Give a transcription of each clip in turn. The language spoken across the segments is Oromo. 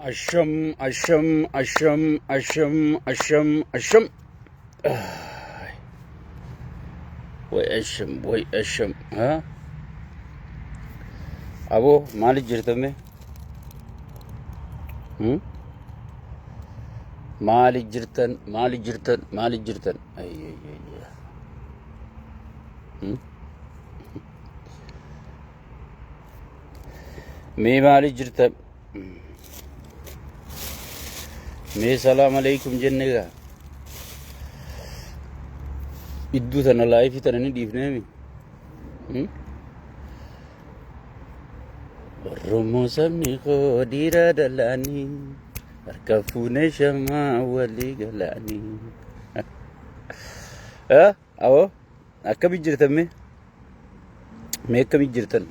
Asham, asham, asham, asham, asham, asham. Wait, asham, huh? Abo, mali jirtame? Mali jirtan. Ay. Me mali jirtan. Me salam alaikum jennega. Iddu tana life tana ni difne mi. Romo samni ko dira dalani. Arkafune shama wali galani. Awo akkami jirtan me? Me akkami jirtan?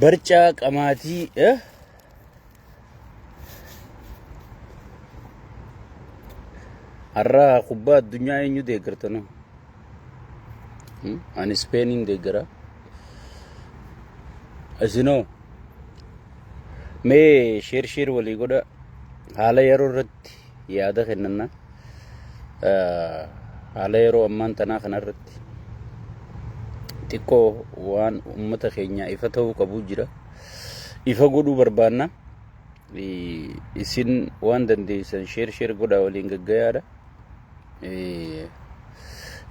Barca qamati har'a kubbaa addunyaa eenyu deeggartanu? Ani Spainin deeggara. Isinoo mee sheer walii godha haala yeroo irratti yaada kennanna. Haala yeroo ammaan tanaa kanarratti xiqqoo waan ummata keenya ifa ta'uu qabu jira. Ifa godhuu barbaanna. Isin waan dandeessan sheer godhaa waliin gaggayaadha.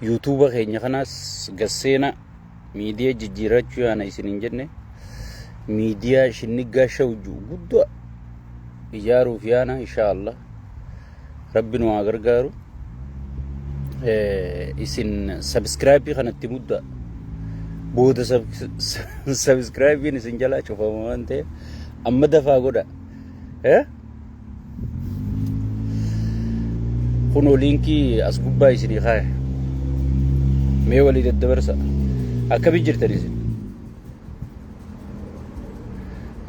YouTube keenya kanaas gasseena miidiyaa jijjiirachuu yaana isin hin jenne miidiyaa shinnigaa shawju guddaa ijaaruuf yaana inshallah rabbi nu haa gargaaru. Isin subscribe kanatti muddaa booda subscribe isin jalaa cufama waan ta'eef amma dafaa godha. Kunoo linkii as gubbaa isinii kaaya. Mee walii daddabarsa. Akkami jirtan isin?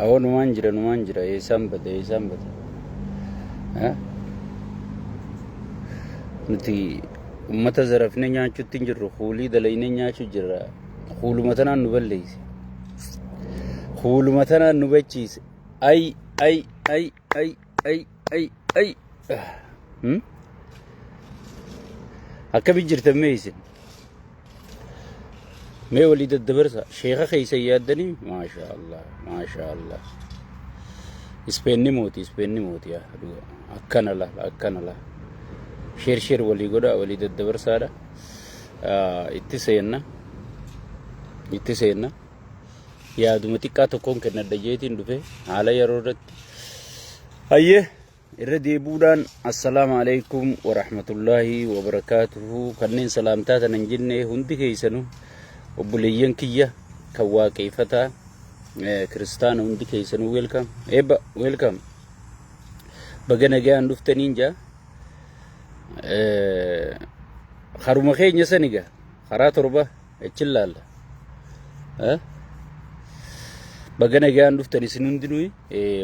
Awoo numaan jira. Eessaan bada. Nuti ummata zarafne nyaachuutti hin jirru. Huulii dalayne nyaachuu jirra. Huuluma tanaan nu balleeyse. Huuluma tanaan nu bachiise. Ay. Akkami jirtan mee isin? Mee walii daddabarsa. Sheekha keeysan yaaddanii? Maashaallah. Ispeenni mooti yaa. Akkana la. Sheer walii godha walii daddabarsaadha. Itti seenna. Yaaduma xiqqaa tokkoon kennadha jeetiin dhufe haala yeroo irratti. Hayyee irra deebuudhaan assalaamu alaikum wa rahmatullahi wa barakatuhu. Kanneen salaamtaa tanan jenne hundi keeysanu obboleeyyan kiyya kan waaqeeffataa kiristaana hundi keeysanu welcome. Baga nagaan dhuftaniin jaa. Haruma keenya saniga karaa torba achi laalla. Baga nagaan dhuftan isin hundinuu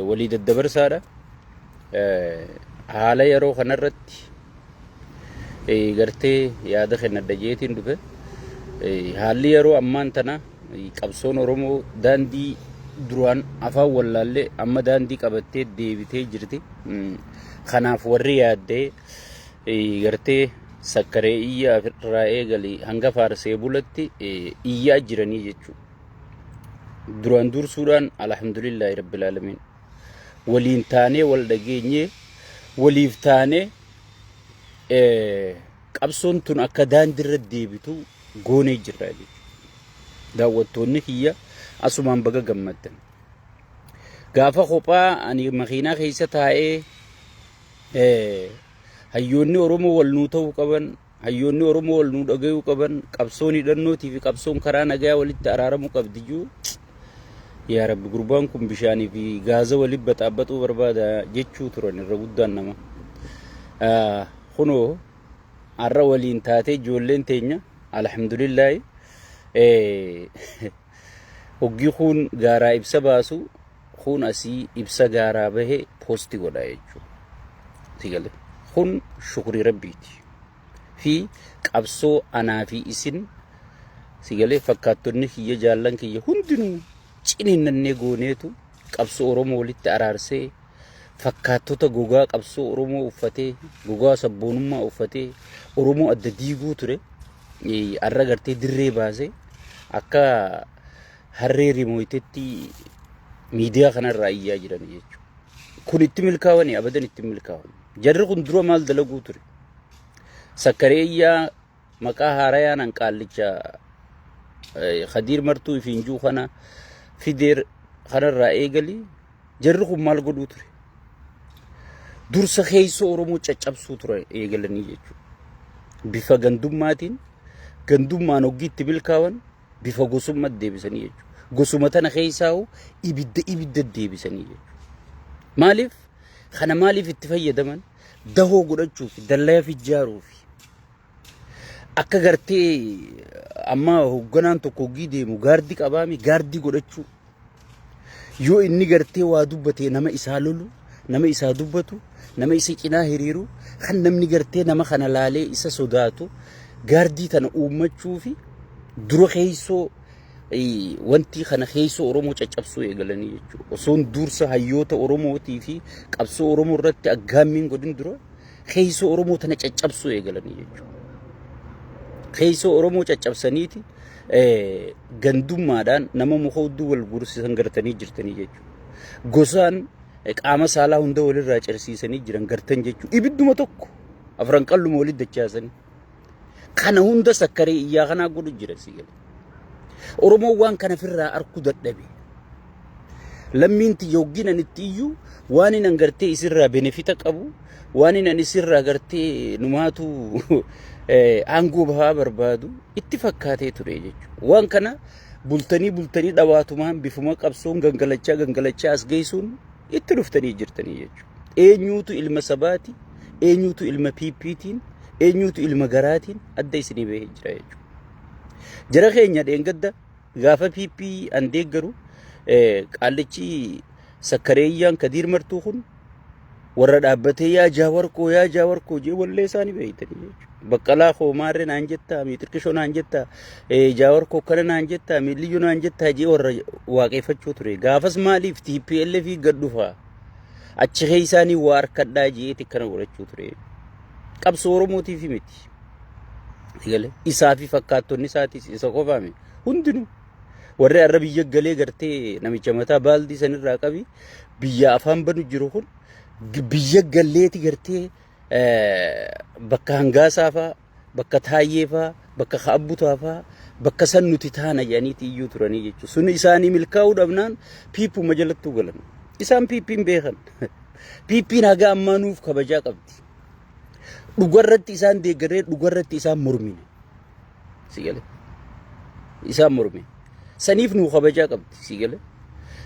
walii daddabarsaadha. Haala yeroo kanarratti gartee yaada kennadha jeetiin dhufe. Haalli yeroo ammaan tana qabsoon Oromoo daandii duraan afaan wallaallee amma daandii qabattee deebitee jirti. Kanaaf warri yaaddee gartee sakkaree iyyaa irraa eegalee hanga faarsee bulatti iyyaa jiranii jechuudha. Duraan dursuudhaan alhamdulillahi rabbil alamin waliin taanee wal dhageenyee waliif taanee qabsoon tun akka daandiirra deebitu goonee jirra jechuudha. Daawwattoonni kiyya asumaan baga gammaddan. Gaafa kophaa ani makiinaa keessa taa'ee hayyoonni Oromoo wal nuu ta'uu qaban, hayyoonni Oromoo wal nuu dhagayuu qaban, qabsoon hidhannootii fi qabsoon karaa nagaa walitti araaramuu qabdiyyuu. Yaa Rabbi gurbaan kun bishaanii fi gaaza waliin baxaabaxuu barbaada jechuu turan irra guddaan nama. Kunoo har'a waliin taatee ijoolleen teenya alhamdulillahi hoggii kun gaaraa ibsa baasu kun asii ibsa gaaraa bahe poosti godha jechuudha. Sigale kun shukrii rabbiiti fi qabsoo anaa fi isin sigale fakkaattonni kiyya jaallan kiyya hundinuu ciniinnannee gooneetu qabsoo Oromoo walitti araarsee fakkaattota gogaa qabsoo Oromoo uffatee gogaa sabboonummaa uffatee Oromoo adda diiguu ture arra gartee dirree baasee akka harree rimooyitetti miidiyaa kanarraa iyyaa jiran jechuudha. Kun itti milkaa'anii abadan itti milkaa'an. Jarri kun dura maal dalaguu ture? Sakkareeyyaa maqaa haarayaan hanqaallicha Khadiir Martuu Ifiinjuu kana fideer kanarraa eegali jarri kun maal godhuu ture? Dursa keessoo Oromoo caccabsuu ture eegalanii jechuudha. Bifa gandummaan hoggiitti milkaa'an bifa gosummaa deebisanii jechuudha. Gosuma tana keessaa ibidda deebisanii jechuudha. Maaliif? Kana maaliif itti fayyadaman? Dahoo godhachuuf, dallaaf ijaaruuf. Akka gartee amma hogganaan tokko hoggii deemu gaardii qabaami gaardii godhachuu. Yoo inni gartee waa dubbatee nama isaa lolu, nama isaa dubbatu, nama isa cinaa hiriiru, kan namni gartee nama kana laalee isa sodaatu gaardii tana uummachuu fi dura keessoo wanti kana keessoo Oromoo caccabsuu eegalanii jechuudha. Osoon dursa hayyoota Oromootii fi qabsoo Oromoo irratti aggaammiin godhin dura keessoo Oromoo tana caccabsuu eegalanii jechuudha. Keessoo Oromoo caccabsaniiti gandummaadhaan nama muka hudduu wal gursiisan gartanii jirtanii jechuudha. Gosaan qaama saalaa hunda walirraa cirsiisanii jiran gartan jechuudha. Ibidduma tokko afran qalluma walitti dachaasanii. Kana hunda sakkaree iyyaa kanaa godhu jira siigale. Oromoo waan kana firraa arkuu dadhabe. Lammiinti yookiin anitti iyyuu waan inni gartee isirraa benefita qabu, waan inni isirraa gartee numaatu aangoo bahaa barbaadu itti fakkaatee ture jechuudha. Waan kana bultanii dhawaatumaan bifuma qabsoon gangalachaa as geessuun itti dhuftanii jirtanii jechuudha. Eenyuutu ilma sabaati, eenyuutu ilma piippiitiin, eenyuutu ilma garaatiin adda isinii bahee jira jechuudha. Jara keenya dheengadda gaafa piippii an deeggaru qaallichi sakkareeyyaan Khadiir Martuu kun warra dhaabbatee yaa jaawarkoo jee wallee isaanii beeytanii jechuudha. Baqqalaa Hoomaarree naan jettaa, Xiqqishoo naan jettaa, jaawarkoo kana naan jettaa, Liyyuu naan jettaa jee warra waaqeffachuu ture. Gaafas maaliif TPLF gad dhufaa? Achi keessaanii waa harkadhaa jeeti kana godhachuu ture. Qabsoo Oromootiif miti. Isaa fi fakkaattonni isaatis isa qofaame hundinuu warri arra biyya galee gartee namicha mataa baaldii sanirraa qabi biyya afaan banu jiru kun biyya galleeti gartee bakka hangaasaa faa bakka taayyee faa bakka kaabbutaa faa bakka san nuti taana jedhaniiti iyyuu turanii jechuudha. Sun isaanii milkaa'uu dhabnaan piippuma jalattuu galan. Isaan piippiin beekan. Piippiin haga ammaa nuuf kabajaa qabdi. Dhugarratti isaan deeggaree dhugarratti isaan mormine. Sigale. Isaan mormine. Saniif nuu kabajaa qabdi sigale.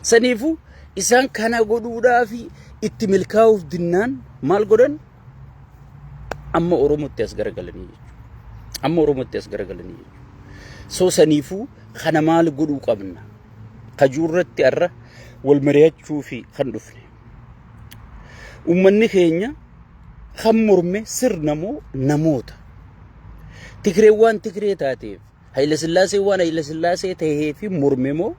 Saniifu isaan kana godhuudhaaf itti milkaa'uuf dinnaan maal godhan? Amma Oromootti as garagalanii jechuudha. Amma Oromootti as garagalanii jechuudha. So saniifu kana maal godhuu qabna? Kajuurratti arra wal mari'achuu fi kan dhufne. Uummanni keenya kan morme sirna moo namoota? Tigree waan Tigree taateef Haile Sillaasee waan Haile Sillaasee ta'ee fi morme moo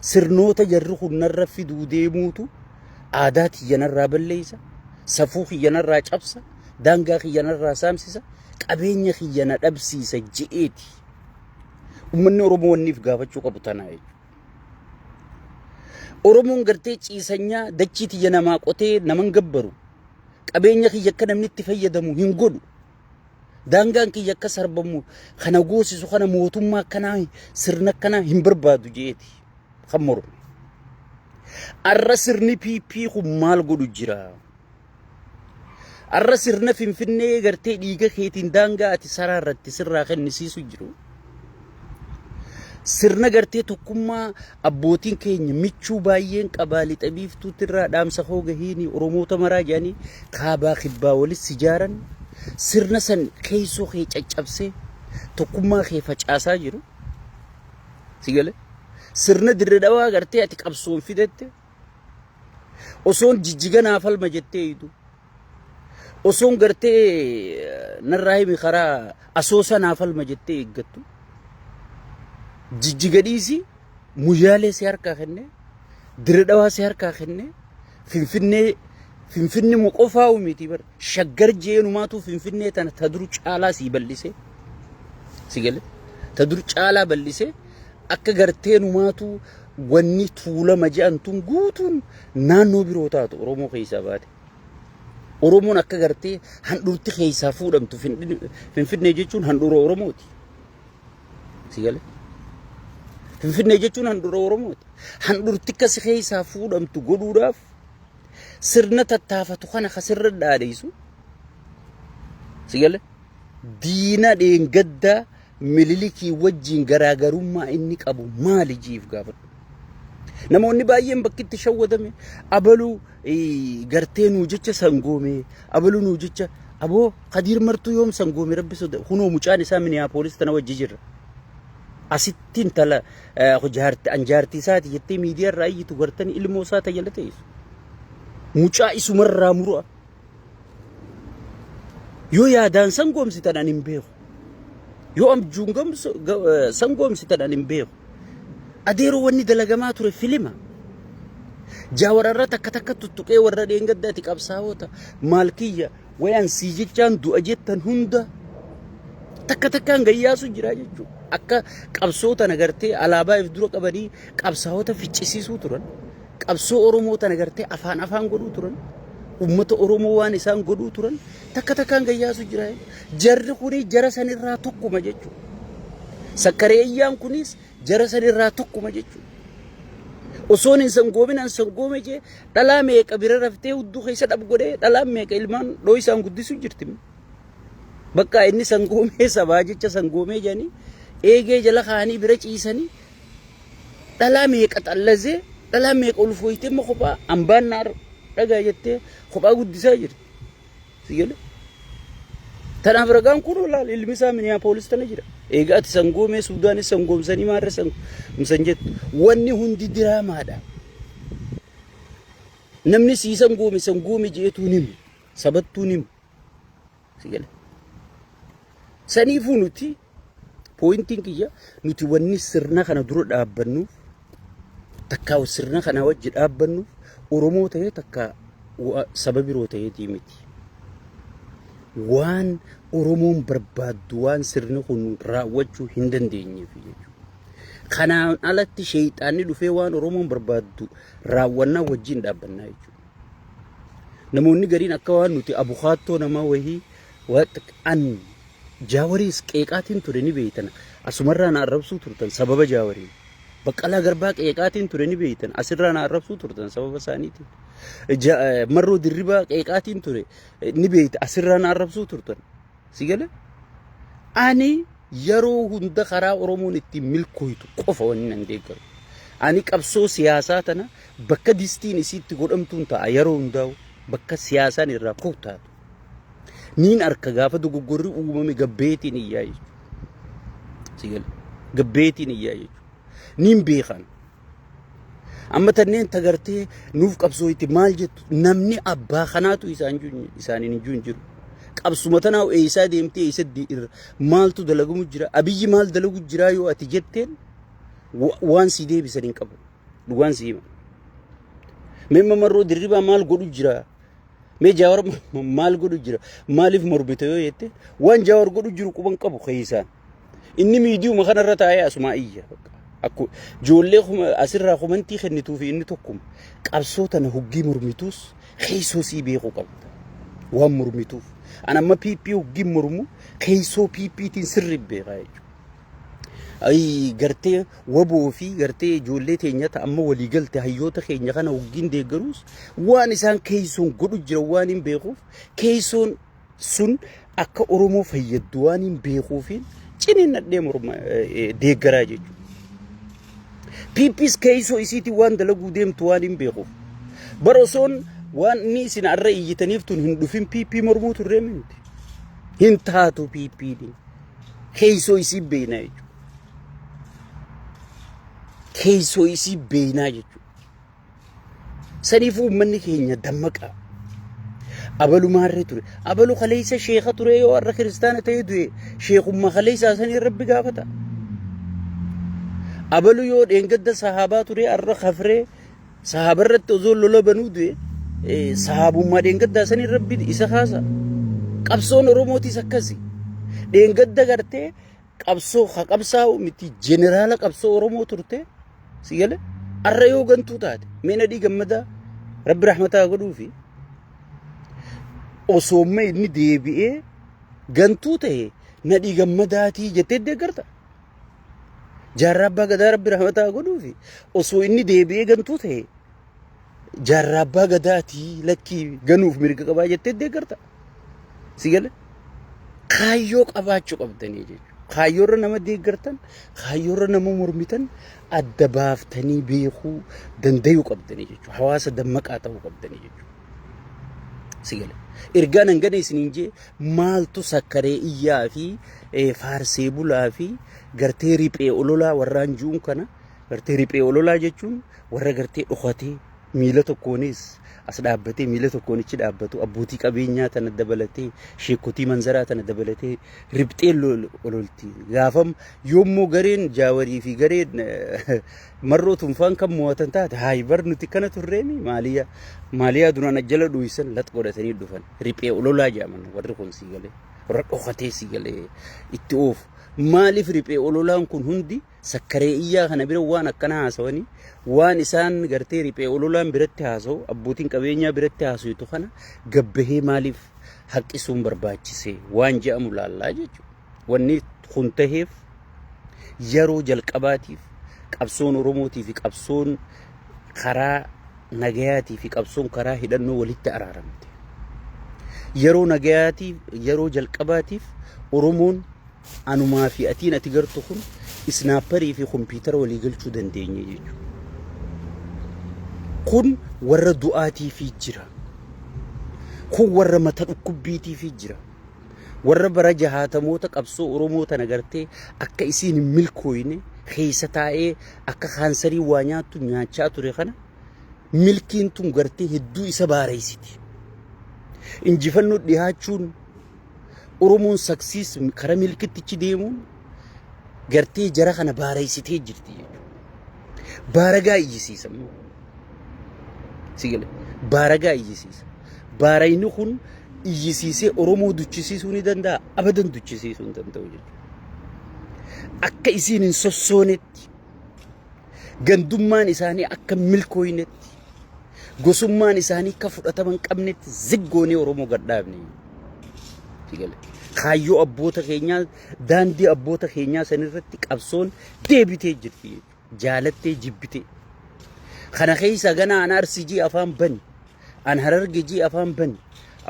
sirnoota jarri hunnarra fiduu deemuutu aadaa kiyyanarraa balleessa, safuu kiyyanarraa cabsa, daangaa kiyyanarraa saamsisa, qabeenya kiyyana dhabsiisa je'eeti. Uummanni Oromoo wanniif gaafachuu qabu tanaa jechuudha. Oromoon gartee ciisanyaa dachii tiyya namaa qotee naman gabbaru. Qabeenya kiyya akka namni itti fayyadamu hin godhu. Daangaan kiyya akka sarbamu kana goosisu kana mootummaa akkanaa sirna akkanaa hin barbaadu jeeti. Kan morme. Arra sirni piippii kun maal godhu jira? Arra sirna Finfinnee gartee dhiiga keetiin daangaa ati saraarratti sirraa kennisiisu jiru. Sirna gartee tokkummaa abbootiin keenya michuu baay'een qabaa lixa biiftuutti irraa dhaamsa hoo gahiini Oromoota maraa jedhanii kaabaa kibbaa walis ijaaran sirna san keessoo kee caccabsee tokkummaa kee facaasaa jiru. Sigale sirna dirree dhawaa gartee ati qabsoon fidette osoon jijjiga naaf falma jettee hiitu osoon gartee narraa himi karaa asoosa naaf falma jettee eeggattu. Jijjiga dhiisi mujaalee si harkaa kenne diradhawaa si harkaa kenne finfinnee moqofaa umiti bar shaggar jeenumaatu finfinnee tana taduru caalaa si bal'ise sigale taduru caalaa bal'ise akka garteenumaatu wanni tuulama je'antun guutuun naannoo biroo taatu Oromoo keessaa baate. Oromoon akka gartee handhuurti keessaa fuudhamtu finfinnee jechuun handhuura Oromooti. Sigale finfinnee jechuun handhuura Oromooti. Handhuurti akkas keessaa fuudhamtu godhuudhaaf sirna tattaafatu kana kasirra dhaadheessu. Sigale diina dheengaddaa mililikii wajjin garaagarummaa inni qabu maali jiif gaafadhu. Namoonni baay'een bakkitti shawwadame abaluu gartee nuu jecha sangoome abaluu nuu jecha aboo Qadiir Martuu yoom sangoome rabbi soda hunoo mucaan isaa Minneapolis tana wajji jirra. Asittiin tala anjaartii isaati jettee miidiyaa irraa iyyitu gartanii ilmoo isaa tajaajila ta'eessu. Mucaa isumarraa muru'a. Yoo yaadaan sangoomsitan ani hin beeku. Yoo amjuun sangoomsitan ani hin beeku. Adeeroo wanni dalagamaa ture filima. Jaawararra takka tuttuqee warra dheengaddaati qabsaa'oota maalkiyya wayaan sii jechaan du'a jettan hunda takkaan gayyaasu jira jechuudha. Akka qabsoota nagartee alaabaa if dura qabanii qabsaa'oota ficcisiisuu turan. Qabsoo Oromoo tana gartee afaan godhuu turan. Ummata Oromoo waan isaan godhuu turan takkaan gayyaasu jira. Jarri kuni jara sanirraa tokkuma jechuudha. Sakkareeyyaan kunis jara sanirraa tokkuma jechuudha. Osoon hin sangoome jee dhalaa meeqa bira raftee hudduu keessa dhab godhee dhalaa meeqa ilmaan dhoo isaan guddisuu jirti. Bakka inni sangoomee sabaa jecha sangoomee jedhanii eegee jala kaanii bira ciisanii dhalaa meeqa xallazee dhalaa meeqa ulfooyitee immoo kophaa hambaan naar dhagaa jettee kophaa guddisaa jirti. Sigale tanaaf ragaan kun olaal ilmi isaa Minneapolis tana jira. Egaa ati sangoomee Suudaanis sangoomsanii maarra sangoomsan jettu wanni hundi diraamaadha. Namni sii sangoome jeetuun himu sabattuun himu. Sigale saniifuu nuti pooyintiin kiyya nuti wanni sirna kana dura dhaabbannuuf takkaa sirna kana wajji dhaabbannuuf Oromoo ta'ee takka saba biroo ta'eetii miti. Waan Oromoon barbaaddu waan sirni kun raawwachuu hin dandeenyeef jechuudha. Kanaan alatti sheeyxaanni dhufee waan Oromoon barbaaddu raawwannaa wajjin dhaabbannaa jechuudha. Namoonni gariin akka waan nuti abukaattoo namaa wahii an Jaawariis qeeqaatiin ture ni beeytan asumarraa na arrabsuu turtan sababa Jaawariin. Baqqalaa Garbaa qeeqaatiin ture ni beeytan asirraa na arrabsuu turtan sababa isaaniitiin. Marroo Dirribaa qeeqaatiin ture ni beeyta asirraa na arrabsuu turtan. Sigale ani yeroo hunda karaa Oromoon ittiin milkooytu qofa wanni nan deeggaru. Ani qabsoo siyaasaa tana bakka distiin isiitti godhamtuun ta'a yeroo hundaa'u bakka siyaasaan irraa kootaatu. Niin arka gaafa dogoggorri uumame gabbeetiin iyyaa jechuudha. Sigale gabbeetiin iyyaa jechuudha. Niin beekan. Amma tanneen tagartee nuuf qabsoo itti maal jettu namni abbaa kanaatu isaaniin hin jiru. Qabsuma tanaa eessaa deemtee eessa maaltu dalagamu jira abiyyi maal dalagu jira yoo ati jetteen waan si deebisan hin qabu. Dhugaan si hima. Memma Marroo Dirribaa maal godhu jira. Mee Jaawar maal godhu jira maaliif morbite yoo jette waan Jaawar godhu jiru quban qabu keessaan. Inni miidiyuma kanarra taa'ee asumaa iyya. Akku ijoollee asirraa komantii kennituu fi inni tokkuma qabsoo tana huggii mormituus keessoo sii beekuu qabda. Waan mormituuf. An amma PP huggii mormu keessoo PPtiin sirri beekaa jechuudha. Ay gartee waboo fi gartee ijoollee teenyata amma walii galte hayyoota keenya kana huggiin deeggaruus waan isaan keessoon godhu jira waan hin beekuuf keessoon sun akka Oromoo fayyaddu waan hin beekuufiin ciniinnadhee deeggaraa jechuudha. PPs keessoo isiitii waan dalaguu deemtu waan hin beekuuf. Barosoon waan ni isin arra iyyitaniif tun hin dhufin PP mormuu turree miti. Hin taatu PPdin. Keessoo isii beeynaa jechuudha. Keessoo isii beeynaa jechuudha. Saniifuu uummanni keenya dammaqa. Abalu maarree ture. Abalu kaleessa sheekha ture yoo arra kiristaana ta'ee du'e sheekummaa kaleessaa sanii Rabbi gaafata. abalu yoo dheengadda sahaabaa ture arra khafree sahabarratti osoo lola banuu du'e sahabummaa dheengaddaa sanii rabbi isa kaasa qabsoon oromootis akkasi dheengadda gartee qabsoo qabsaa'u miti jeneraala qabsoo oromoo turte sigale arra yoo gantuu taate meena dhii gammadaa rabbi rahmataa godhuufi osoomme inni deebi'ee gantuu ta'e nadhii gammadaatii jettee deeggarta jaarraa abbaa gadaa rabbi rahmataa godhuufi osoo inni deebi'ee gantuu ta'e jaarraa abbaa gadaatii lakkii ganuuf mirga qabaa jettee deeggarta sigale kaayyoo qabaachuu qabdanii jechuudha kaayyoorra nama deeggartan kaayyoorra nama mormitan adda baaftanii beekuu dandayuu qabdanii jechuudha hawaasa dammaqaa ta'uu qabdanii jechuudha sigale ergaan hangana isiniin jee maaltu sakkaree iyyaa fi faarsee bulaa fi gartee riphee ololaa warraan ju'uun kana gartee riphee ololaa jechuun warra gartee dhokatee miila tokkoonis as dhaabbatee miila tokkoonichi dhaabbatu abbootii qabeenyaa tana dabalatee sheekotii manzaraa tana dabalatee riphxee ololti gaafam yoommoo gareen jaawarii fi gareen marroo tunfaan kan mo'atan taate haay bar nuti kana turreemi maaliyaa duraan ajjala dhuyisan lat godhatanii dhufan riphee ololaa jaaman warri kun sii galee warra dhokatee sii galee itti oofu maaliif riphee ololaan kun hundi sakkaree iyyaa kana bira waan akkana haasawanii waan isaan gartee riphee ololaan biratti haasa'u abbootiin qabeenyaa biratti haasa'u kana gabbahee maaliif haqqisuun barbaachise waan je'amu laallaa jechuudha wanni kun taheef yeroo jalqabaatiif qabsoon oromootii fi qabsoon karaa nagayaatii fi qabsoon karaa hidhannoo walitti araaramte yeroo nagayaatiif yeroo jalqabaatiif oromoon anumaa fi atiin ati gartu kun isnaapparii fi kompiitara walii galchuu dandeenye jechuudha kun warra du'aatii fi jira kun warra mata dhukkubbiitii fi jira warra bara jahaatamoota qabsoo oromoo tana gartee akka isiin hin milkooyne keessa taa'ee akka kaansarii waa nyaattu nyaachaa ture kana milkiin tun gartee hedduu isa baareessiti injifannoo dhihaachuun oromoon saksiis kara milkittichi deemuun gartee jara kana baareessitee jirti jechuudha baaragaa iyyisiisa sigale baaragaa iyyisiisa baarayni kun iyyisiisee oromoo duchisiisuu ni danda'a abadan duchisiisuu hin danda'u jechuudha akka isiin hin sossoonetti gandummaan isaanii akka milkooynetti gosummaan isaanii akka fudhataman qabnetti ziggoonee oromoo gadhaabne sigale kaayyoo abboota keenyaa daandii abboota keenyaa sanirratti qabsoon deebitee jirti jaalattee jibbitee kana keessa gana an arsijii afaan bani an harargejii afaan bani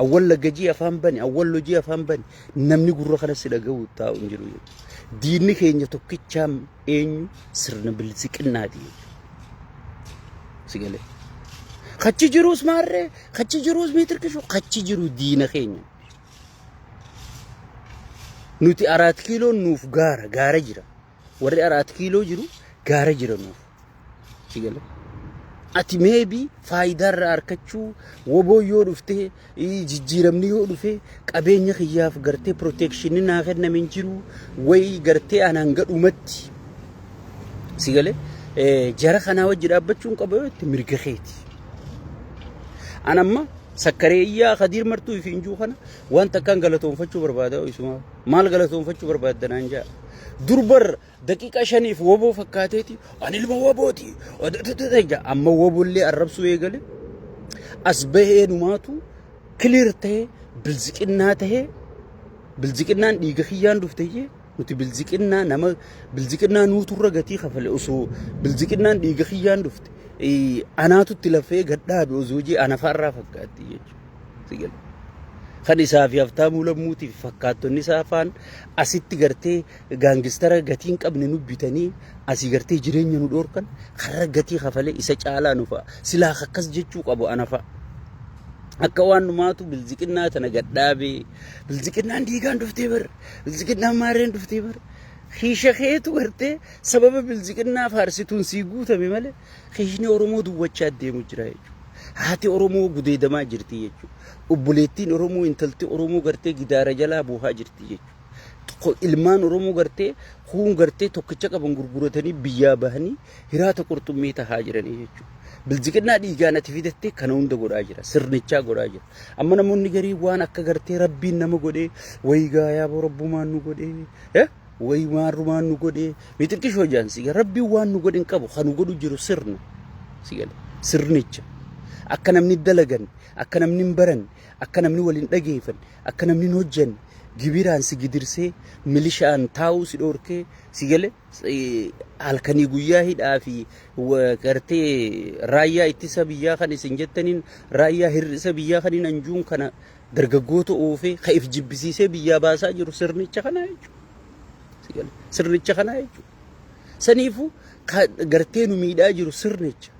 awwal lagajii afaan bani awwal lojii afaan bani namni gurra kana si dhaga'u taa'u hin jiru diinni keenya tokkichaam eenyu sirna bilisiqinnaati sigale kachi jiruus maarree kachi jiruus miitirkishu kachi jiru diina keenya nuti 4 kiiloo nuuf gaara jira warri 4 kiiloo jiru gaara jira nuuf sigale ati maybe faayidaarra arkachuu woboo yoo dhufte jijjiiramni yoo dhufe qabeenya kiyyaaf gartee protection naa kennamin jiru way gartee anaan gadhumatti sigale jara kana wajji dhaabbachuun qaba itti mirga keeti anamma sakkareeyyaa khadiir martuu fi injuu kana wanta kan galatoonfachuu barbaada isuma maal galatoonfachuu barbaadanaan jaa durbar daqiiqa 5 woboo fakkaateeti an ilma wobooti amma wobollee arrabsuu eegale asbahee numaatu clear ta'e bilziqinnaan dhiiga kiyyaan dhuftee nuti bilziqinnaa nama bilziqinnaa nuuturra gatii kafale osoo bilziqinnaan dhiiga kiyyaan dhufte anaatutti lafee gadhaabe ozoojii anafaarraa fakkaatti jechuudha sigale kan isaa fi haftaamuu lammuutiif fakkaattonni isaa afaan asitti gartee gaangistara gatiin qabne nu bitanii asii gartee jireenya nu dhoorkan karra gatii kafalee isa caalaa nu fa'a silaa akkas jechuu qabu anafa akka waan numaatu bilziqinnaa tana gadhaabe bilziqinnaan dhiigaan dhuftee bar bilziqinnaan maarreen dhuftee bar hiisha keetu gartee sababa bilziqinnaa faarsituun sii guutame malee hiishni oromoo duwwachaa deemu jira jechuudha haati oromoo gudeedamaa jirti jechuudha obboleettiin oromoo intalti oromoo gartee gidaara jalaa buuhaa jirti jechuudha ilmaan Oromoo gartee huun gartee tokkicha qaban gurguratanii biyyaa bahanii hiraata qurxummii tahaa jiranii jechuudha. Bilziqinaa dhiigaan ati fidattee kana hunda godhaa jira. Sirnichaa godhaa jira. Amma namoonni garii waan akka gartee rabbiin nama godhee wayi gaayaa boo rabbumaan nu godhee wayi maarrumaan nu godhee mixiqqishoo jaansi rabbiin waan nu godhin qabu kan nu godhu jiru sirna. Sirnicha. Akka namni dalagan, akka namni hin baran, akka namni waliin dhageeffan, akka namni hin hojjanne gibiraan si gidirsee milishaan taa'uu si dhoorkee si gale halkanii guyyaa hidhaa fi gartee raayyaa ittisa biyyaa kan isin jettaniin raayyaa hir'isa biyyaa kan hin anjuun kana dargaggoota oofee ka if jibbisiisee biyyaa baasaa jiru sirnicha kana jechuudha. Sirnicha kana jechuudha. Saniifuu gartee nu miidhaa jiru sirnicha.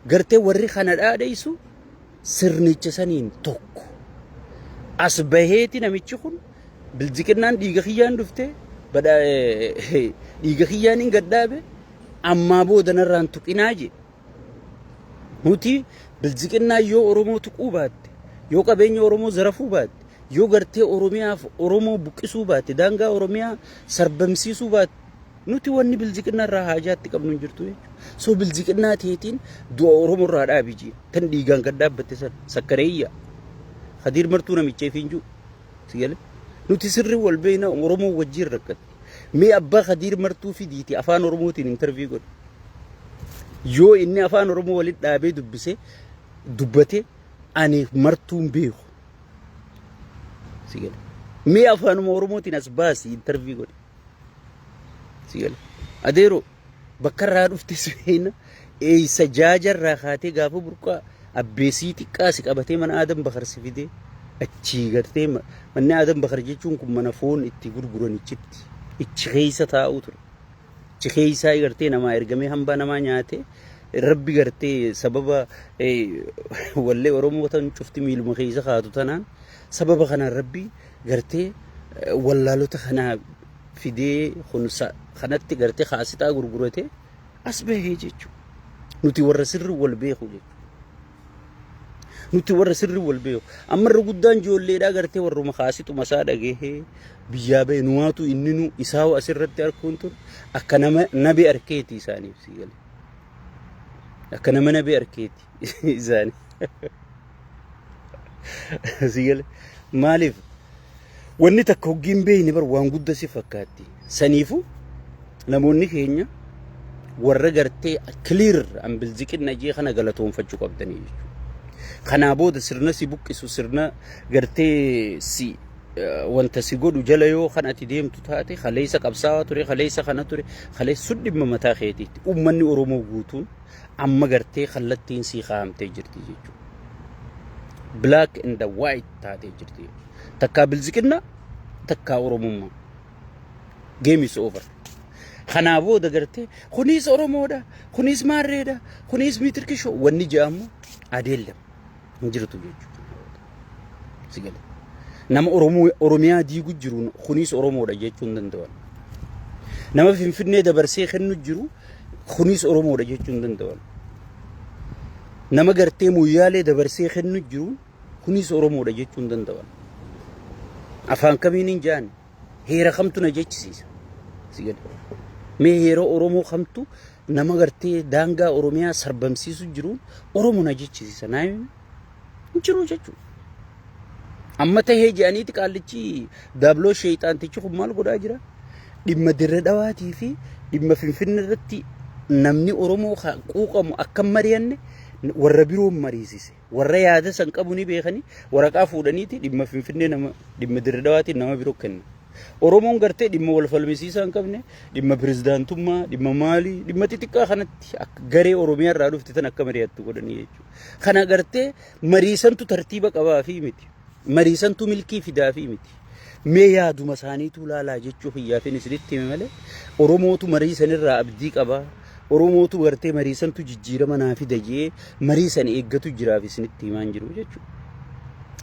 Gartee warri kana dhaadheessu sirnicha saniin tokko. As baheeti namichi kun bilziqinnaan dhiiga kiyyaan dhufte dhiiga kiyyaan hin gaddaabe ammaa booda narraan tuqinaa je. Nuti bilziqinnaa yoo Oromoo tuquu baatte, yoo qabeenya Oromoo zarafuu baatte, yoo gartee Oromiyaaf Oromoo buqqisuu baatte, daangaa Oromiyaa sarbamsiisuu baatte, nuti wanni bilziqinnaa irraa haajaatti qabnu hin jirtu jechuudha. So bilziqinnaa teetiin du'a Oromoo irraa dhaabi jee tan dhiigaan gaddaabatte san sakkareeyyaa. Khadiir martuu namicheef hin jiru. Sigale. Nuti sirri wal beena Oromoo wajjin rakkate. Mee abbaa Khadiir martuu fidiiti afaan Oromootiin intervii godhe. Yoo inni afaan Oromoo walitti dhaabee dubbate ani martuun beeku. Sigale. Mee afaan Oromootiin as baasi intervii godhe. Sigale. Adeero bakka irraa dhufte seena eeysa jaajarraa kaatee gaafa burqaa abbeesii xiqqaa si qabatee mana Adam Bakar si fidee achii gartee manni Adam Bakar jechuun kun mana foon itti gurguran ichi keessa taa'u ture. Ichi keessaa gartee namaa ergamee hambaa namaa nyaatee rabbi gartee sababa wallee Oromoo tan cufti miiluma keessa kaatu tanaan sababa kanaan rabbi gartee wallaalota kanaa fidee kunsa kanatti gartee kaasitaa gurgurate as bahee jechuudha. Nuti warra sirri wal beeku jechuudha. Nuti warra sirri wal beeku. Amma irra guddaan ijoolleedhaa gartee warruma kaasitu masaa dhagahee biyyaa bahee nuwaatu inni nu isaa asirratti arkuun ture akka nama nabi arkeeti isaaniif si gale. Akka nama nabi arkeeti isaanii. Si gale. Maaliif? Wanni takka hoggiin beeyni bar waan guddaa si fakkaatti. Saniifu namoonni keenya warra gartee clear an bilziqinna jee kana galatoonfachuu qabdanii jechuudha. Kanaa booda sirna si buqqisu sirna gartee si wanta si godhu jala yoo kan ati deemtu taate kaleessa qabsaawaa ture kaleessa kana ture kaleessa sun dhimma mataa keetiitti uummanni Oromoo guutuun amma gartee kallattiin si kaa'amtee jirti jechuudha. Black and the white taatee jirti. Takkaa bilziqinna takkaa Oromummaa. Game is over. Kanaa booda gartee kunis Oromoodha, kunis Maarreedha, kunis Mitirkishoo wanni jedhamu adeellam hin jirtu jechuudha. Sigale. Nama Oromiyaa diigu jiru kunis Oromoodha jechuun danda'an. Nama Finfinnee dabarsee kennu jiru kunis Oromoodha jechuun danda'an. Nama gartee Moyyaalee dabarsee kennu jiru kunis Oromoodha jechuun danda'an. Afaan kamiin hin jaan heera kamtu na jechisiisa. Sigale. Mee heera Oromoo kamtu nama gartee daangaa Oromiyaa sarbamsiisu jiru Oromoo na jechisiisa. Naayim jiru jechuudha. Amma tahee jedhaniiti qaallichi daabloo sheeyxaantichi kun maal godhaa jira? Dhimma Dirree Dhawaatii fi dhimma Finfinnee irratti namni Oromoo quuqamu akka mari'anne warra biroo mariisise. Warra yaada san qabu ni beekani waraqaa fuudhaniiti dhimma Finfinnee nama dhimma Dirree Dhawaatii nama biroo kenna. Oromoon gartee dhimma wal falmisiisaa hin qabne dhimma pirezidaantummaa dhimma maalii dhimma xixiqqaa kanatti garee Oromiyaa irraa dhufte tan akka mari'attu godhanii jechuudha. Kana gartee mariisantu tartiiba qabaa fi miti. Mariisantu milkii fidaa fi miti. Mee yaaduma isaaniitu laalaa jechuuf hiyyaafin isinitti hime malee Oromootu mariisan irraa abdii qabaa. Oromootu gartee mariisantu jijjiirama naa fida jee mariisan eeggatu jiraaf isinitti himaan jiru jechuudha.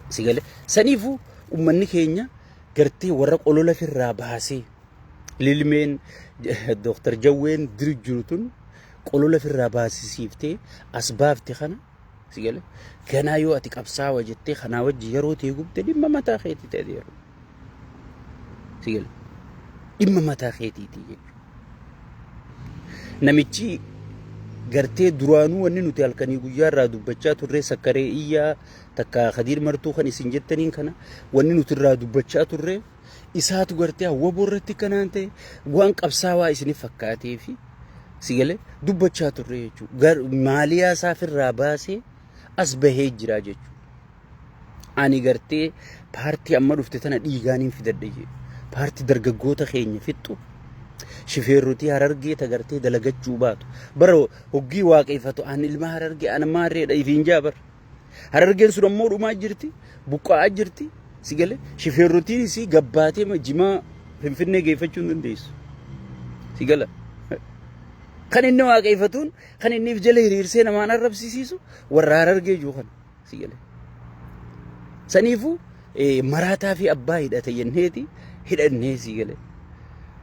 Sigale. Saniifuu uummanni keenya gartee warra qolola firraa baasee lilmeen Dr. Jawween dirjurutun qolola firraa baasisiiftee as baafte kana sigale ganaa yoo ati qabsaawa jettee kanaa wajji yeroo ta'e gubte dhimma mataa keetii ta'e yeroo sigale dhimma mataa keetiiti jechuudha. Namichi gartee duraanuu wanni nuti halkanii guyyaa irraa dubbachaa turre sakkaree iyyaa takka Khadiir Martuu kan isin jettaniin kana wanni nuti irraa dubbachaa turre isaatu gartee hawwa boorratti kanaan ta'e waan qabsaawaa isiniif fakkaatee fi sigalee dubbachaa turre jechuudha. Maaliyaa isaaf irraa baasee as bahee jira jechuudha. Ani gartee paartii amma dhufte tana dhiigaaniin fidadhe jedhe. Paartii dargaggoota keenya fixxu. Shifeerrotii Harargee tagartee dalagachuu baatu. Bara hoggii waaqeffatu an ilma Harargee an maarreedha ifiin jaabar. Harargeen sun ammoo dhumaa jirti, buqqa'aa jirti. Sigalee shifeerrotiin isii gabbaatee jimaa Finfinnee geeffachuu hin dandeessu. Sigala. Kan inni waaqeffatuun kan inni if jala hiriirsee namaan arrabsiisisu warra Harargee jiru kana. Sigalee. Saniifuu maraataa fi abbaa hidhate jenneeti hidhannee sigalee.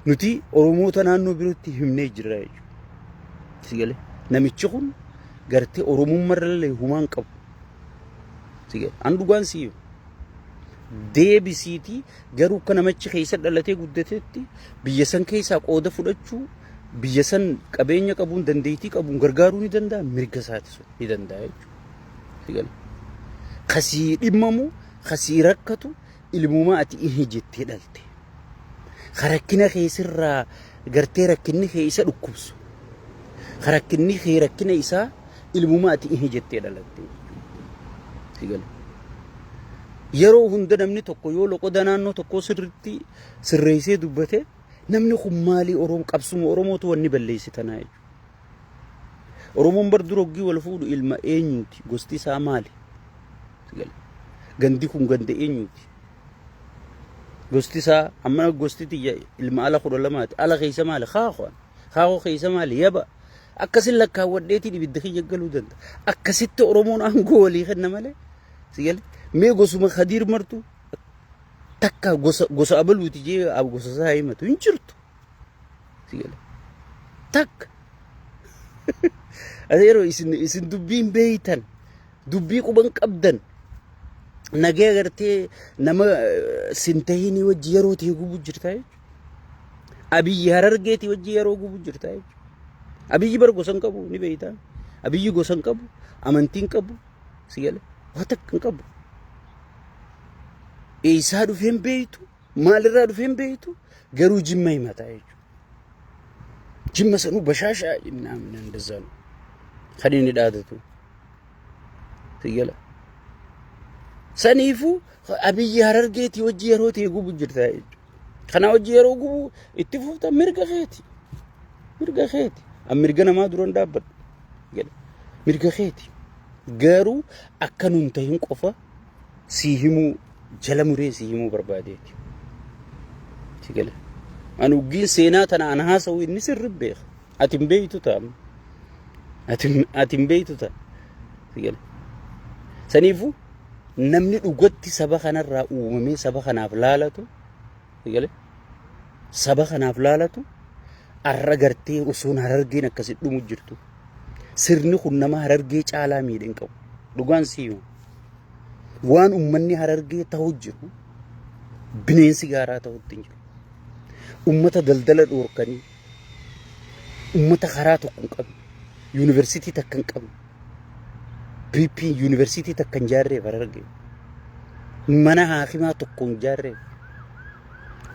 Nuti Oromoota naannoo birootti himnee jirra jechuudha. Sigalee namichi kun gartee Oromummaarra humaan qabu. Sigalee an dhugaan siyo. Deebisiitii garuu akka namichi keessa dhalatee guddatetti biyya san keessaa qooda fudhachuu biyya san qabeenya qabuun dandeettii qabuun gargaaruu ni danda'a mirga isaati ni danda'a jechuudha. Sigalee kasii dhimmamu kasii rakkatu ilmumaa ati inni jettee dhalte. Kharakkina keessirraa gartee rakkinni keessa dhukkubsu. Kharakkini kee rakkina isaa ilmumaa ati inni jettee dhalatte. Sigalee. Yeroo hunda namni tokko yoo loqoda naannoo tokko sirriitti sirreessee dubbate namni kun maalii Oromoo qabsuma Oromootu wanni balleessitanaa jechuudha. Oromoon bar dura hoggii wal fuudhu ilma eenyuuti? Gosti isaa maali? Sigalee. Gandi kun ganda eenyuuti? Gosti isaa amma gosti tiyya ilma ala 12 ala keessa maali? Kaaqoo keessa maali? Yaba. Akkasin lakkaawwadheetiin ibidda kiyya galuu danda'a. Akkasitti Oromoon aangoo walii kenna malee. Sigalee. Mee gosuma Khadiir Martuu takka gosa abaluuti jee gosa isaa himatu hin jirtu. Sigalee. Takka. Adeero isin dubbiin beeytan dubbii quban qabdan nagee agartee nama sintahini wajji yeroo ta'e gubu jirta jechuudha. Abiyyi Harargeeti wajji yeroo gubu jirta jechuudha. Abiyyi bar gosan qabu ni beeytan. Abiyyi gosan qabu amantiin qabu sigalee waa takka qabu. Eessaa dhufeen beeytu maalirraa dhufeen beeytu garuu jimma himata jechuudha. Jimma sanuu bashaashaa jennaan እንደዛ ነው. Kan inni dhaadatu. Sigalee. Saniifuu Abiyyi Harargeeti wajji yeroo ta'e gubu jirta jechuudha. Kana wajji yeroo gubu itti fufta mirga keeti. Mirga keeti. An mirga namaa dura hin dhaabbadhu. Mirga keeti. Garuu akka nun ta'in qofa si himuu jala muree si himuu barbaadeeti. Sigalee. An uggiin seenaa tana an haasa'u inni sirri beeka. Ati hin beeytu ta'a. Ati hin beeytu ta'a. Sigalee. Saniifuu namni dhugatti saba kanarraa uumamee saba kanaaf laalatu sigalee saba kanaaf laalatu arra gartee osoon Harargeen akkasi dhumu jirtu sirni kun nama Harargee caalaa miidhan qabu dhugaan siima waan ummanni Harargee ta'u jiru bineensi gaaraa ta'utti jiru ummata daldala dhoorkanii ummata karaa tokko hin qabne yuunivarsiitii takka hin qabne BP University takkan jaarree Harargee mana haakimaa tokkoon jaarree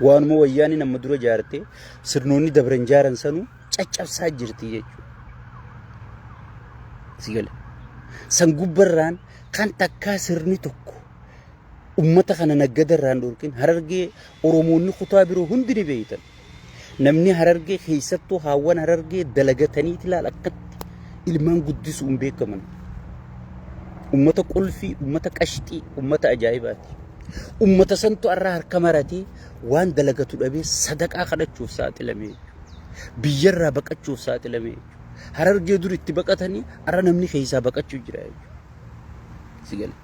waanuma wayyaani nama dura jaartee sirnoonni dabran jaaran sanuu caccabsaa jirti jechuudha. Sigalee. San gubbarraan kan takkaa sirni tokko ummata kana naggadarraan dhorkin Harargee Oromoonni kutaa biroo hundi ni beeytan. Namni Harargee keessattuu haawwan Harargee dalagataniiti ilaal akkatti ilmaan guddisuun beekaman. Ummata qulfii, ummata qashxii, ummata ajaa'ibaati. Ummata santu arraa harka maratee waan dalagatu dhabee sadaqaa kadhachuuf saaxilamee biyyarraa baqachuuf saaxilamee Harargee dur itti baqatanii arra namni keessaa baqachuu jira jechuudha. Sigalee.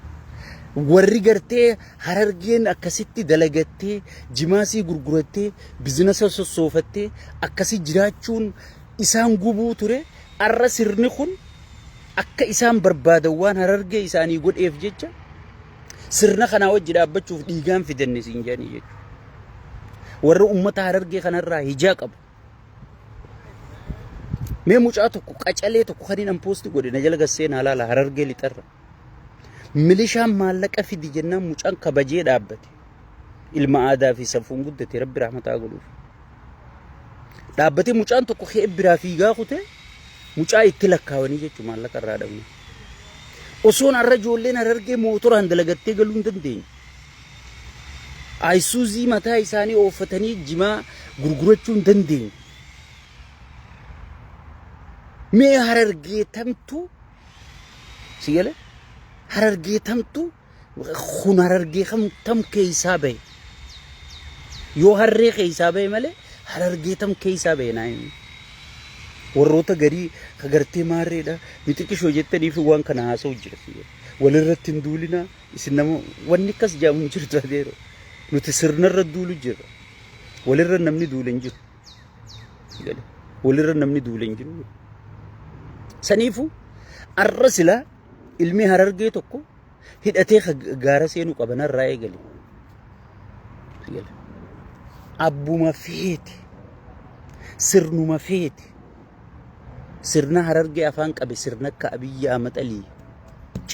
Warri gartee Harargeen akkasitti dalagattee jimaasii gurgurattee biizinasa sossoofattee akkasi jiraachuun isaan gubuu ture arra sirni kun akka isaan barbaadan waan Harargee isaanii godheef jecha sirna kana wajji dhaabbachuuf dhiigaan fidanne siin jedhanii jechuudha. warra ummata Harargee kanarraa hijaa qabu. Mee mucaa tokko qacalee tokko kan hin poosti godhe na jala gasseen halaala Harargee lixarra. Milishaan maallaqa fidi jennaan mucaan kabajee dhaabbate. Ilma aadaa fi safuun guddate rabbi rahmataa godhuuf. Dhaabbatee mucaan tokko kee biraa fiigaa kute mucaa itti lakkaawanii jechuun maallaqa irraa dhabne. Osoon har'a ijoolleen Harargee mootoraan dalagattee galuu hin dandeenye. Ayisuuzii mataa isaanii ooffatanii jimaa gurgurachuu hin dandeenye. Mee Harargee tamtu si galee Harargee tamtu kun Harargee tam keessaa bahe yoo harree keessaa bahe malee Harargee tam keessaa bahe naayi. Warroota garii kagartee maarreedha mitiqishoo jettanii fi waan kana haasa'u jira. Walirratti hin duulina isin nama wanni akkas jaamu hin jirtu adeero. Nuti sirnarra duulu jira. Walirra namni duule hin jiru. Walirra namni duule hin jiru. Saniifu arra silaa ilmi Harargee tokko hidhatee gaara seenuu qabanarraa eegale. Abbuma feeti sirnuma feeti sirna Harargee afaan qabe sirna akka Abiyyi Ahmad Alii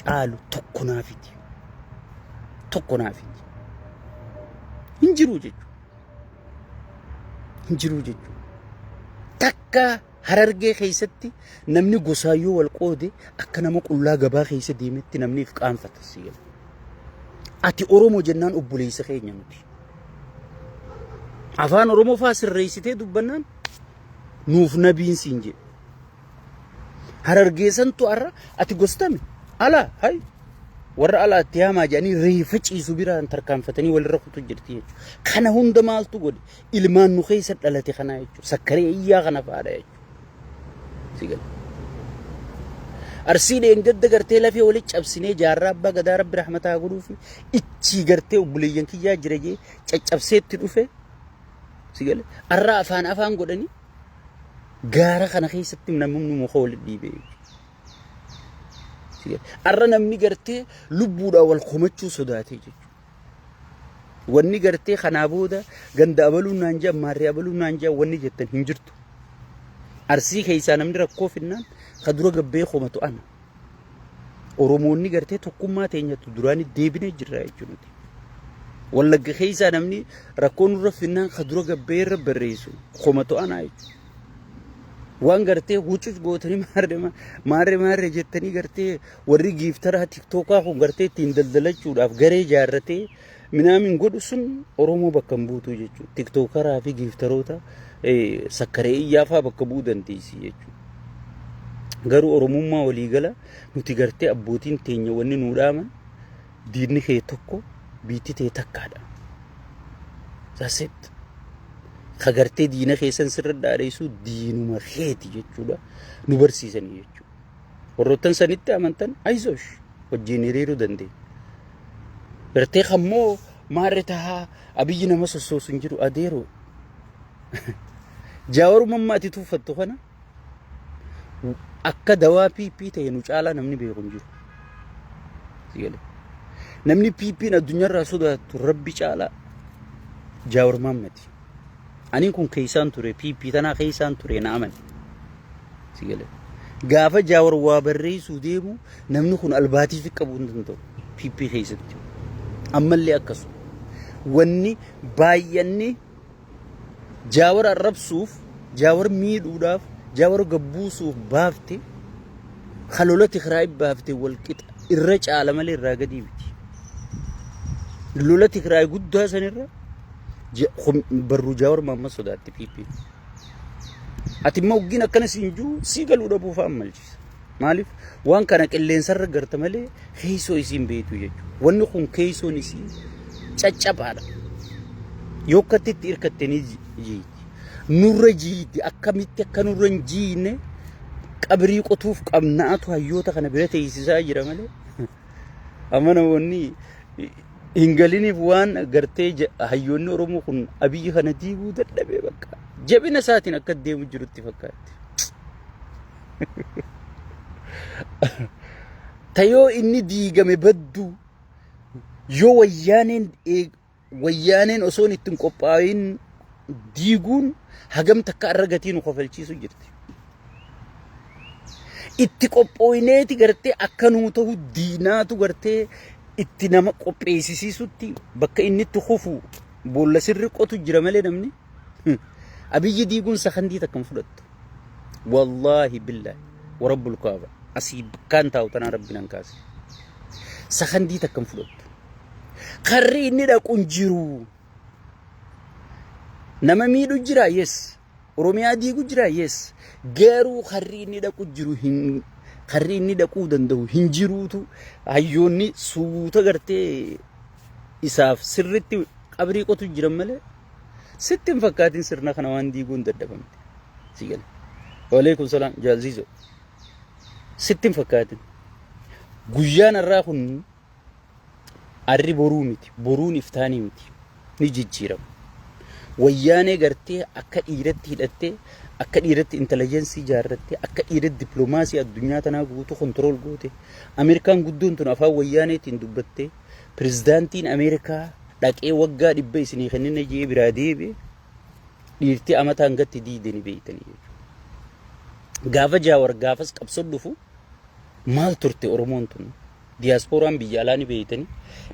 caalu tokko naafiti. Tokko naafiti. Hin jiru jechuudha. Hin jiru jechuudha. Takka Harargee keessatti namni gosaayyoo wal qoode akka nama qullaa gabaa keessa deemetti namni if qaanfata si'el. Ati Oromoo jennaan obboleessa keenya nuti. Afaan Oromoo faa sirreessitee dubbannaan nuuf nabiin siin jedhe. Harargee santu arra ati gostame ala hay warra alaatti haamaa jedhanii reefa ciisu biraan tarkaanfatanii walirra kutu jirti jechuudha. Kana hunda maaltu godhe ilmaan nu keessa dhalate kanaa jechuudha. Sakkaree iyyaa kana faadha jechuudha. Arsii dheengadda gartee lafee walitti cabsinee jaarraa abbaa gadaa rabbi rahmataa godhuuf ichi gartee obboleeyyan kiyyaa jira jee caccabseetti dhufe sigale arraa afaan godhanii gaara kana keessatti namni muka walitti dhiibee sigale arra namni gartee lubbuudhaan wal komachuu sodaatee jechuudha. Wanni gartee kanaa booda ganda abaluu naan jaa maarree abaluu naan jaa wanni jettan hin jirtu. Arsii keessaa namni rakkoo finnaan ka dura gabbee komatu ana. Oromoonni gartee tokkummaa teenyatu duraan deebinee jirra jechuudha. Wallagga keessaa namni rakkoo nurra finnaan ka dura gabbee irra barreessu komatu ana jechuudha. Waan gartee huccuuf gootanii maarree jettanii gartee warri giiftaraa tiktookaa kun gartee ittiin daldalachuudhaaf garee jaarratee minaamin godhu sun Oromoo bakka hin buutu jechuudha. Tiktookaraa fi giiftaroota sakkaree iyyaafaa bakka bu'uu dandeessi jechuudha. Garuu Oromummaa waliigala nuti gartee abbootiin teenya wanni nuu dhaaman diinni kee tokko biitti tee takkaadha. Saaseet kagartee diina keessan sirra dhaadheessu diinuma keeti jechuudha nu barsiisanii jechuudha. Warroottan sanitti amantan ayisoosh wajjin hiriiruu dandeenya. Gartee kammoo maarree tahaa Abiyyi nama sossoosu hin jiru adeeroo. Jaawarummaa ati tuffattu kana akka dawaa piipii ta'e nu caalaa namni beeku hin jiru. Namni piipiin addunyaarraa sodaatu rabbi caalaa Jaawar miti. Ani kun keessaan ture piipii tanaa keessaan ture na amane. Gaafa Jaawar waa barreessuu deemu namni kun albaatiif qabu hin danda'u piipii keessatti. Ammallee akkasuma wanni baay'anni Jaawar arrabsuuf Jaawar miidhuudhaaf Jaawar gabbuusuuf baafte halola Tigraay baafte walqixa irra caala malee irraa gadi miti. Lola Tigraay guddaa sanirra barru Jaawar mamma sodaatti piipii. Ati immoo uggin akkana siinjuu sii galuu dhabuuf ammalchisa. Maaliif waan kana qilleensarra garta malee keeysoo isiin beetu jechuudha. Wanni kun keeysoon isii caccabaadha. Yoo akkatti irkattanii jiiti. Nurra jiiti akkamitti akka nurra hin jiine qabrii qotuuf qabnaatu hayyoota kana bira teessisaa jira malee. Amma namoonni hin galiniif waan gartee hayyoonni Oromoo kun Abiyyi kana diiguu dadhabee bakka. Jabina isaatiin akka deemu jirutti fakkaatti. Tayoo inni diigame baddu yoo wayyaaneen osoon ittiin qophaa'in diiguun hagam takka arragatiin kofalchiisu jirti. Itti qophooyneeti gartee akka nuu ta'u diinaatu gartee itti nama qopheessisiisutti bakka inni itti kufu boolla sirri qotu jira malee namni abiyyi diiguun sakandii takkan fudhattu. Wallaahi billaahi warabbul kaaba asii bakkaan taa'u tanaa rabbiin kaase sakandii takkan fudhattu. Karri inni dhaquun jiru nama miidhu jira yes. Oromiyaa diigu jira yes. Garuu karri inni dhaqu jiru karri inni dhaquu danda'u hin jiruutu hayyoonni suuta gartee isaaf sirritti qabrii qotu jiran malee sitti hin fakkaatin sirna kana waan diiguun dadhabamte. Sigal. Waalaikum salaam jaalzizo. Sitti hin fakkaatin. Guyyaan irraa kun arri boruu miti. Boruun iftaanii miti. Ni jijjiirama. Wayyaanee gartee akka dhiiratti hidhattee akka dhiiratti intelligensii jaarrattee akka dhiiratti dippiloomaasii addunyaa tanaa guutuu kontrool goote Ameerikaan guddoon tun afaan wayyaaneetiin dubbattee pirezidaantiin Ameerikaa dhaqee waggaa 100 isinii kennine jee biraa deebi'e dhiirtii amataan gatti diidanii beeytanii jechuudha. Gaafa jaawar gaafas qabsoo dhufu maal turte Oromoon tun diyaaspooraan biyya alaa ni beeytanii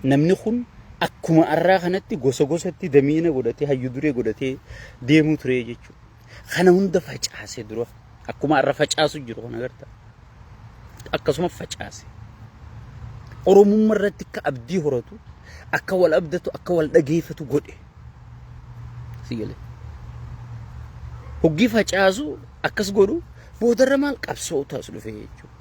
namni kun akkuma arraa kanatti gosa gosatti damiina godhatee hayyu duree godhatee deemuu ture jechuudha. Kana hunda facaase dura akkuma arra facaasu jiru kana agarta. Akkasuma facaase. Oromummaa irratti akka abdii horatu akka wal abdatu akka wal dhageeffatu godhe. Sigale. Hoggi facaasu akkas godhu boodarra maal qabsoo taas dhufe jechuudha.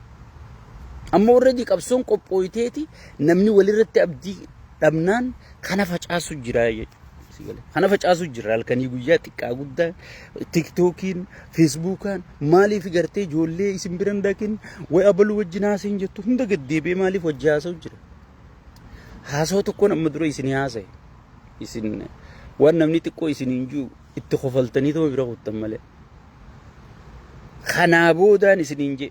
Amma already qabsoon qophooyteeti namni walirratti abdii dhabnaan kana facaasu jira jechuudha. Kana facaasu jira halkanii guyyaa xiqqaa guddaa TikTokiin Facebookaan maaliif gartee ijoollee isin biran dhaqin way abalu wajjin haasa'in jettu hunda gaddeebee maaliif wajji haasa'u jira. Haasa'u tokkoon amma dura isin haasa'e isin waan namni xiqqoo isin hinjuu itti kofaltanii tuma bira kuttan malee. Kanaa boodaan isin hinjee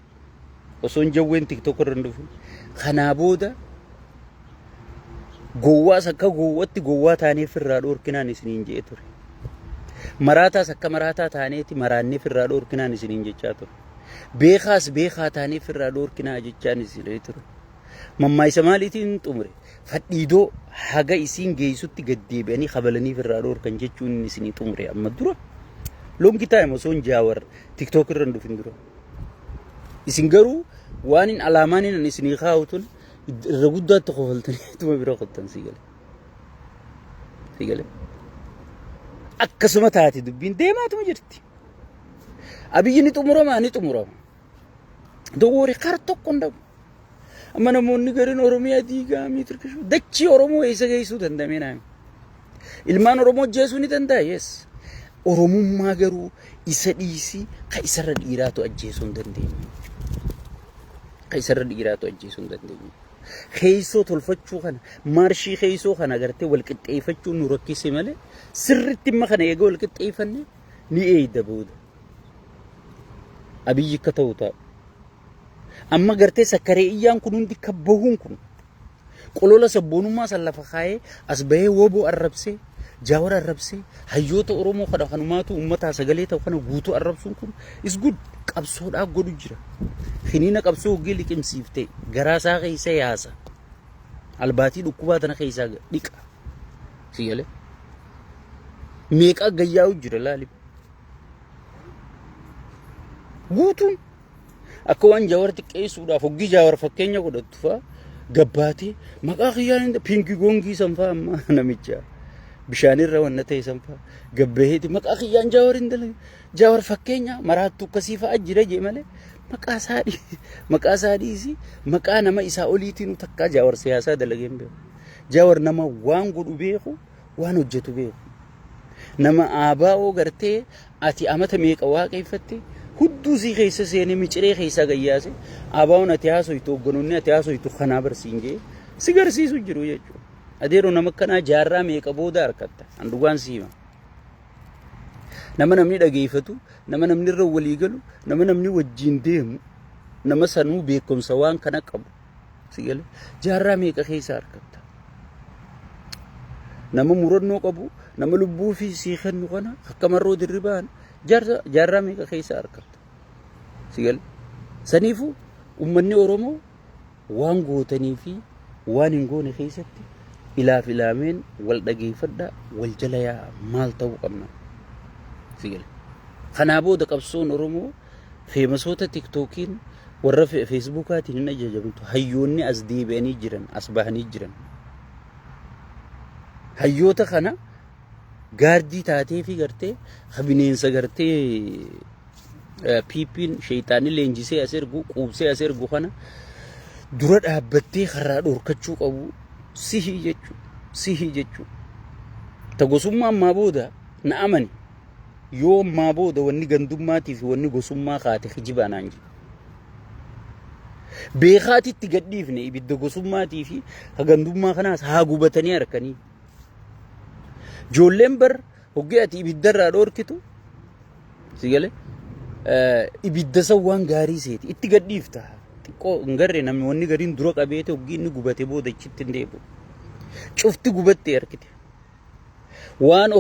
osoo hin jawween TikTok irra hin dhufin kanaa booda gowwaas akka gowwatti gowwaa taaneef irraa dhoorkinaan isiniin jee ture. Maraataas akka maraataa taaneeti maraanneef irraa dhoorkinaan isiniin jechaa ture. Beekaas beekaa taaneef irraa dhoorkinaa jechaan isinii ture. Mammaayisa maaliitiin xumure fadhiidoo haga isiin geessutti gaddeebi'anii qabalaniif irraa dhoorkan jechuun isinii xumure amma dura. Loongi taa'ima osoo hin jaawar TikTok irra hin dhufin dura. Isin garuu waan hin alaamaan hin isinii kaa'utuun irra guddaatti kofaltanii tuma bira qottan sigale. Sigale. Akkasuma taati dubbiin deemaatuma jirti. Abiyyi ni xumurama ni xumurama. Dogoori kar tokko hin dhabu. Amma namoonni gariin Oromiyaa diigaa miitirkishu dachii Oromoo eessa geessuu danda'amee naami. Ilmaan Oromoo jeesuu ni danda'a yes. Oromummaa garuu isa dhiisii ka isarra dhiiraatu ajjeesuu hin dandeenye. Ka isarra dhiiraatu ajjeesuu hin dandeenye. Keeysoo tolfachuu kana marshii keeysoo kana agartee wal qixxeeffachuu nu rakkise malee sirriitti imma kana eega wal qixxeeffanne ni eeyda booda. Abiyyi akka ta'u ta'a. Amma gartee sakkaree iyyaan kun hundi kabbahuun kun qolola sabboonummaa san lafa kaayee as bahee woboo arrabsee jaawar arrabsee hayyoota Oromoo kana kanumaatu uummataa sagalee ta'u kana guutuu arrabsuun kun is good qabsoodhaaf godhu jira. Khiniina qabsoo hoggee liqimsiiftee garaa isaa keessa yaasa. Albaatii dhukkubaa tana keessaa dhiqa. Siyalee. Meeqa gayyaa'u jira laali. Guutuun akka waan jaawar xiqqeessuudhaaf hoggii jaawar fakkeenya godhattu fa'a gabbaatee maqaa kiyyaan pinki goongii sanfaa amma namicha. Bishaanirra wanna ta'e sanfaa gabbaheeti maqaa kiyyaan jaawar hin dalage jaawar fakkeenya maraattu akkasii fa'a jira jee malee maqaa saadhiisi maqaa nama isaa oliitiin takkaa jaawar siyaasaa dalagee hin beeku. Jaawar nama waan godhu beeku waan hojjetu beeku. Nama aabaa'oo gartee ati amata meeqa waaqeffatte hudduu sii keessa seenee miciree keessaa gayyaase aabaa'oon ati haasoytu hogganoonni ati haasoytu kanaa barsiin jee si garsiisu jiru jechuudha. Adeeroo nama kanaa jaarraa meeqa booda harkatta handugaan siima. Nama namni dhageeffatu nama namni irra walii galu nama namni wajjin deemu nama sanuu beekumsa waan kana qabu sigale jaarraa meeqa keessa harkatta. nama murannoo qabu nama lubbuu fi sii kennu kana akka marroo dirribaan jaarraa meeqa keessa argamta sigal saniifu ummanni oromoo waan gootanii fi waan hin goone keessatti ilaaf ilaameen wal dhageeffadha wal jala yaa maal ta'uu qabna sigal kanaa booda qabsoon oromoo feemasoota tiktookiin warra feesbuukaatiin hin ajajamtu hayyoonni as deebi'anii jiran as bahanii jiran hayyoota kana gaardii taatee fi gartee bineensa gartee piipiin shayxaanni leenjisee as ergu quubsee as ergu kana dura dhaabbattee karaa dhorkachuu qabu sihii jechuu ta gosummaa ammaa booda na amani yoo ammaa booda wanni gandummaatiif wanni gosummaa kaate hijibaanaan jiru beekaatitti gadhiifne ibidda gosummaatii fi gandummaa kanaas haa gubatanii harkanii joolleen bar hoggee ati ibiddarraa dhorkitu sigale ibidda san waan gaarii seeti itti gadhiifta xiqqoo hin garre namni wanni gariin dura qabeete hoggii inni gubate booda achitti hin deebi'u cufti gubattee harkite waan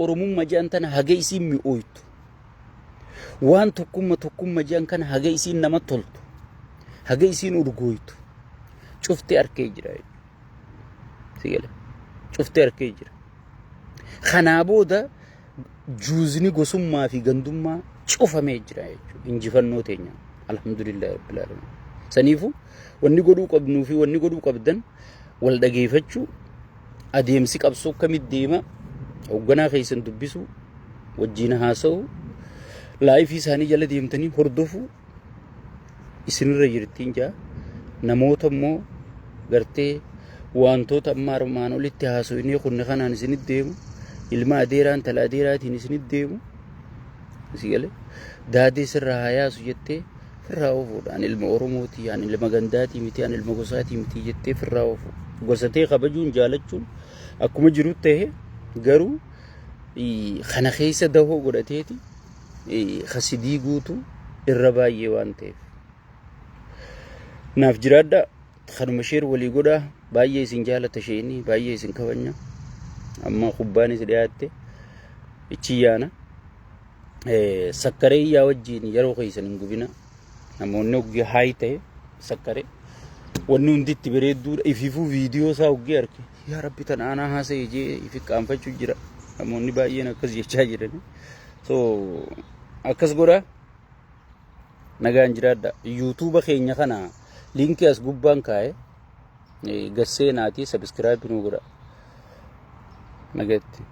oromummaa jedhan tana haga isiin mi'ooytu waan tokkummaa jedhan kana haga isiin nama toltu haga isiin urgooytu cufti harkee jira sigale cufti harkee jira kanaa booda juuzni gosummaa fi gandummaa cufamee jira jechuudha injifannoo teenya alhamdulillah rabbil alamin saniifu wanni godhuu qabnuu fi wanni godhuu qabdan wal dhageeffachuu adeemsi qabsoo kamit deema hoogganaa keessan dubbisu wajjin haasa'u laayifii isaanii jala deemtanii hordofuu isinirra jirtiin jaa namoota immoo gartee wantoota amma armaan olitti haasa'inee kunne kanaan isinit deemu ilma adeeraan tala adeeraatiin isinit deemu sigale daadee sirraa hayaasu jettee firraa ofuudhaan ilma oromootii aan ilma gandaatii miti aan ilma gosaatii miti jettee firraa ofu gosatee kabajuun jaalachuun akkuma jiru ta'e garuu kana keessa dahoo godhateeti khasidii guutu irra baay'ee waan ta'eef naaf jiraadha kanuma sheer walii godhaa baay'ee isin jaalata sheeni baay'ee isin kabanya amma kubbaanis dhiyaatte ichi yaana sakkaree yaa wajjin yeroo keessan hin gubina namoonni oggee haay ta'e sakkaree wanni hundi itti bareedduudha ififuu viidiyoo isaa oggee arge yaa rabbi tan aanaa haasa'e jee ifi qaanfachuu jira namoonni baay'een akkas jechaa jiran so akkas godhaa nagaan jiraadha yuutuuba keenya kana linkii as gubbaan kaa'e gasseenaatii sabiskiraayib nu godha nagatti